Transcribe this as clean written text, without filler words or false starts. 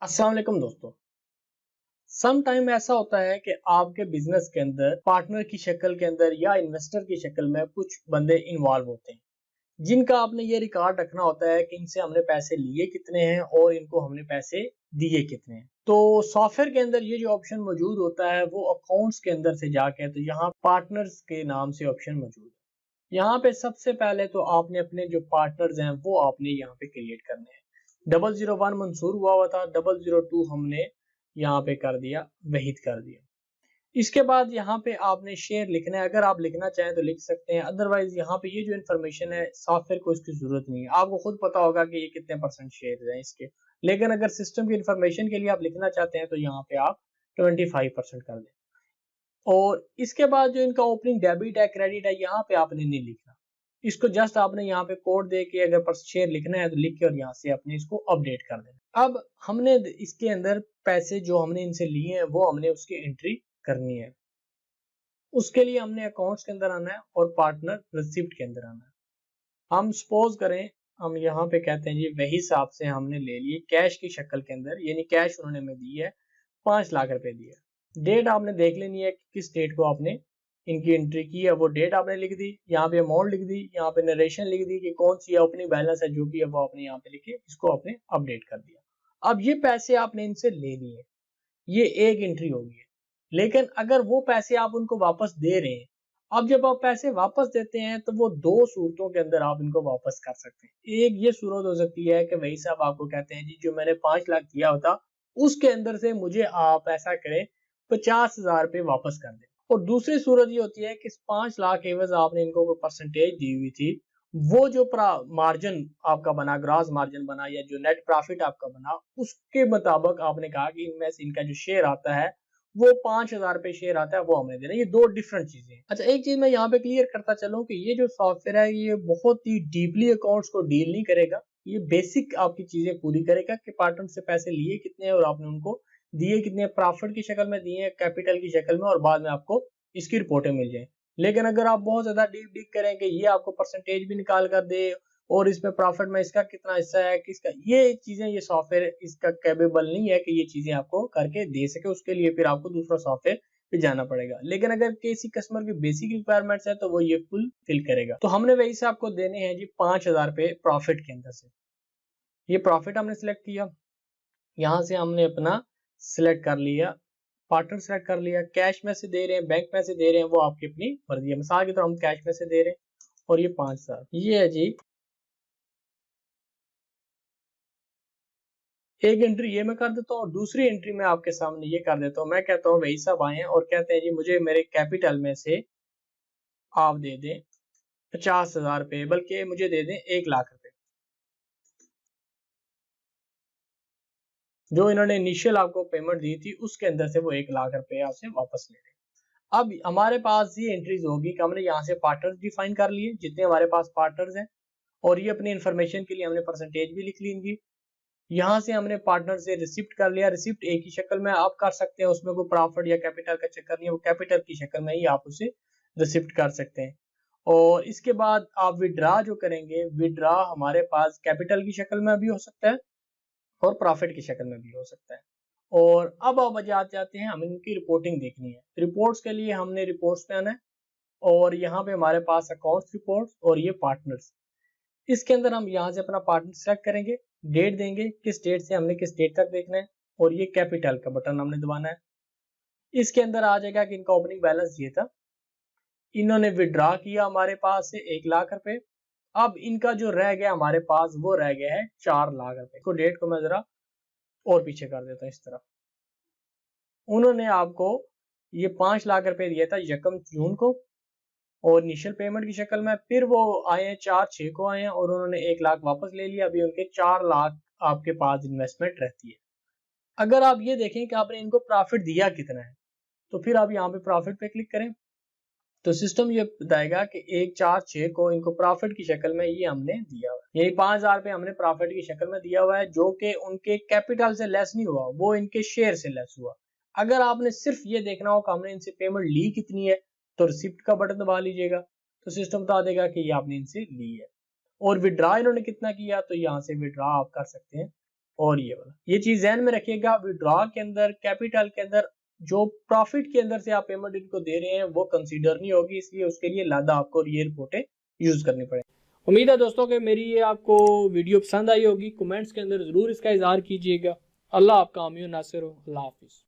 अस्सलाम वालेकुम दोस्तों। सम टाइम ऐसा होता है कि आपके बिजनेस के अंदर पार्टनर की शक्ल के अंदर या इन्वेस्टर की शक्ल में कुछ बंदे इन्वॉल्व होते हैं जिनका आपने ये रिकॉर्ड रखना होता है कि इनसे हमने पैसे लिए कितने हैं और इनको हमने पैसे दिए कितने हैं। तो सॉफ्टवेयर के अंदर ये जो ऑप्शन मौजूद होता है वो अकाउंट्स के अंदर से जाके तो यहाँ पार्टनर्स के नाम से ऑप्शन मौजूद है। यहाँ पे सबसे पहले तो आपने अपने जो पार्टनर्स हैं वो आपने यहाँ पे क्रिएट करने हैं। 001 मंसूर हुआ था, 002 हमने यहाँ पे कर दिया, वहीद कर दिया। इसके बाद यहाँ पे आपने शेयर लिखना है। अगर आप लिखना चाहें तो लिख सकते हैं, अदरवाइज यहाँ पे ये जो इन्फॉर्मेशन है सॉफ्टवेयर को इसकी जरूरत नहीं है। आपको खुद पता होगा कि ये कितने परसेंट शेयर हैं इसके। लेकिन अगर सिस्टम की इन्फॉर्मेशन के लिए आप लिखना चाहते हैं तो यहाँ पे आप 25% कर दें। और इसके बाद जो इनका ओपनिंग डेबिट है, क्रेडिट है, यहाँ पे आपने नहीं लिखना। इसको जस्ट आपने यहाँ पे कोड दे के अगर पर शेयर लिखना है तो लिख के और यहाँ से अपने इसको अपडेट कर देना। अब हमने इसके अंदर पैसे जो हमने इनसे लिए हैं वो हमने उसकी एंट्री करनी है। उसके लिए हमने अकाउंट्स के अंदर आना है और पार्टनर रिसिप्ट के अंदर आना है। हम सपोज करें, हम यहाँ पे कहते हैं जी वही हिसाब से हमने ले लिए कैश की शक्ल के अंदर, यानी कैश उन्होंने हमें दी है 5 लाख रुपए दिए। डेट आपने देख लेनी है कि किस डेट को आपने इनकी एंट्री की है, वो डेट आपने लिख दी, यहाँ पे अमाउंट लिख दी, यहाँ पे नरेशन लिख दी कि कौन सी ओपनिंग बैलेंस है जो भी है वो आपने यहाँ पे लिखे, इसको आपने अपडेट कर दिया। अब ये पैसे आपने इनसे ले लिए, ये एक एंट्री होगी। लेकिन अगर वो पैसे आप उनको वापस दे रहे हैं, अब जब आप पैसे वापस देते हैं तो वो दो सूरतों के अंदर आप इनको वापस कर सकते हैं। एक ये सूरत हो सकती है कि वही साहब आपको कहते हैं जी जो मैंने 5 लाख दिया होता उसके अंदर से मुझे आप ऐसा करें 50,000 रुपये वापस कर दें। और दूसरी सूरत ये होती है कि 5 लाख के एवज आपने इनको कोई परसेंटेज दी हुई थी, वो जो मार्जिन आपका बना, ग्रॉस मार्जिन बना या जो नेट प्रॉफिट आपका बना, उसके मुताबिक आपने कहा कि इनमें से इनका जो शेयर आता है वो 5,000 रुपए शेयर आता है वो हमें देना। ये दो डिफरेंट चीजें हैं। अच्छा, एक चीज मैं यहाँ पे क्लियर करता चलूं कि ये जो सॉफ्टवेयर है ये बहुत ही डीपली अकाउंट्स को डील नहीं करेगा। ये बेसिक आपकी चीजें पूरी करेगा कि पार्टनर से पैसे लिए कितने हैं और आपने उनको दिए कितने, प्रॉफिट की शक्ल में दिए, कैपिटल की शक्ल में, और बाद में आपको इसकी रिपोर्टें मिल जाए। लेकिन अगर आप बहुत ज्यादा डीप डीप करें कि ये आपको परसेंटेज भी निकाल कर दे और इसमें प्रॉफिट में इसका कितना हिस्सा है किसका, ये चीजें ये सॉफ्टवेयर इसका कैपेबल नहीं है कि ये चीजें आपको करके दे सके। उसके लिए फिर आपको दूसरा सॉफ्टवेयर पे जाना पड़ेगा। लेकिन अगर किसी कस्टमर की बेसिक रिक्वायरमेंट्स है तो वो ये फुल फिल करेगा। तो हमने वही से आपको देने हैं जी 5,000 रुपए प्रॉफिट के अंदर से। ये प्रॉफिट हमने सिलेक्ट किया, यहाँ से हमने अपना सिलेक्ट कर लिया, पार्टनर सेलेक्ट कर लिया। कैश में से दे रहे हैं, बैंक में से दे रहे हैं, वो आपकी अपनी मर्जी है। मिसाल की तरह हम कैश में से दे रहे हैं और ये 5,000 ये है जी। एक एंट्री ये मैं कर देता हूँ और दूसरी एंट्री मैं आपके सामने ये कर देता हूँ। मैं कहता हूँ वही साहब आए हैं और कहते हैं जी मुझे मेरे कैपिटल में से आप दे दें 50,000 रुपए, बल्कि मुझे दे दें 1 लाख रुपए। जो इन्होंने इनिशियल आपको पेमेंट दी थी उसके अंदर से वो 1 लाख रुपए आपसे वापस ले रहे हैं। अब हमारे पास ये एंट्रीज होगी कि हमने यहाँ से पार्टनर्स डिफाइन कर लिए जितने हमारे पास पार्टनर्स हैं, और ये अपनी इंफॉर्मेशन के लिए हमने परसेंटेज भी लिख ली इनकी। यहाँ से हमने पार्टनर से रिसिप्ट कर लिया। रिसिप्ट एक ही शक्ल में आप कर सकते हैं, उसमें कोई प्रॉफिट या कैपिटल का चक्कर नहीं है, वो कैपिटल की शक्ल में ही आप उसे रिसिप्ट कर सकते हैं। और इसके बाद आप विड्रा जो करेंगे, विड्रा हमारे पास कैपिटल की शक्ल में भी हो सकता है और प्रॉफिट की शक्ल में भी हो सकता है। और अब जाते हैं, हमें इनकी रिपोर्टिंग देखनी है। रिपोर्ट्स के लिए हमने रिपोर्ट्स पे आना है और यहाँ पे हमारे पास अकाउंट्स रिपोर्ट्स और ये पार्टनर्स। इसके अंदर हम यहाँ से अपना पार्टनर सेलेक्ट करेंगे, डेट देंगे किस डेट से हमने किस डेट तक देखना है, और ये कैपिटल का बटन हमने दबाना है। इसके अंदर आ जाएगा कि इनका ओपनिंग बैलेंस ये था, इन्होंने विड्रॉ किया हमारे पास से 1 लाख रुपए। अब इनका जो रह गया हमारे पास वो रह गया है 4 लाख रुपए। को डेट को मैं जरा और पीछे कर देता हूँ इस तरह। उन्होंने आपको ये 5 लाख रुपए दिया था 1 जून को और इनिशियल पेमेंट की शक्ल में। फिर वो आए हैं 4/6 को आए हैं और उन्होंने 1 लाख वापस ले लिया। अभी उनके 4 लाख आपके पास इन्वेस्टमेंट रहती है। अगर आप ये देखें कि आपने इनको प्रॉफिट दिया कितना है, तो फिर आप यहाँ पे प्रॉफिट पे क्लिक करें तो सिस्टम ये बताएगा कि 1/4/6 को इनको प्रॉफिट की शक्ल में ये हमने दिया हुआ है। यही 5,000 रुपये हमने प्रॉफिट की शक्ल में दिया हुआ है, जो कि उनके कैपिटल से लेस नहीं हुआ, वो इनके शेयर से लेस हुआ। अगर आपने सिर्फ ये देखना हो कि हमने इनसे पेमेंट ली कितनी है तो रिसिप्ट का बटन दबा लीजिएगा, तो सिस्टम बता देगा कि ये आपने इनसे ली है। और विड्रॉ इन्होंने कितना किया तो यहाँ से विड्रॉ आप कर सकते हैं और ये वाला। ये चीज ध्यान में रखिएगा, विड्रॉ के अंदर, कैपिटल के अंदर जो प्रॉफिट के अंदर से आप पेमेंट इनको दे रहे हैं वो कंसीडर नहीं होगी, इसलिए उसके लिए लादा आपको ये रिपोर्टें यूज करनी पड़े। उम्मीद है दोस्तों कि मेरी ये आपको वीडियो पसंद आई होगी। कमेंट्स के अंदर जरूर इसका इजहार कीजिएगा। अल्लाह आपका आमीन नासिर हो। अल्लाह हाफिज।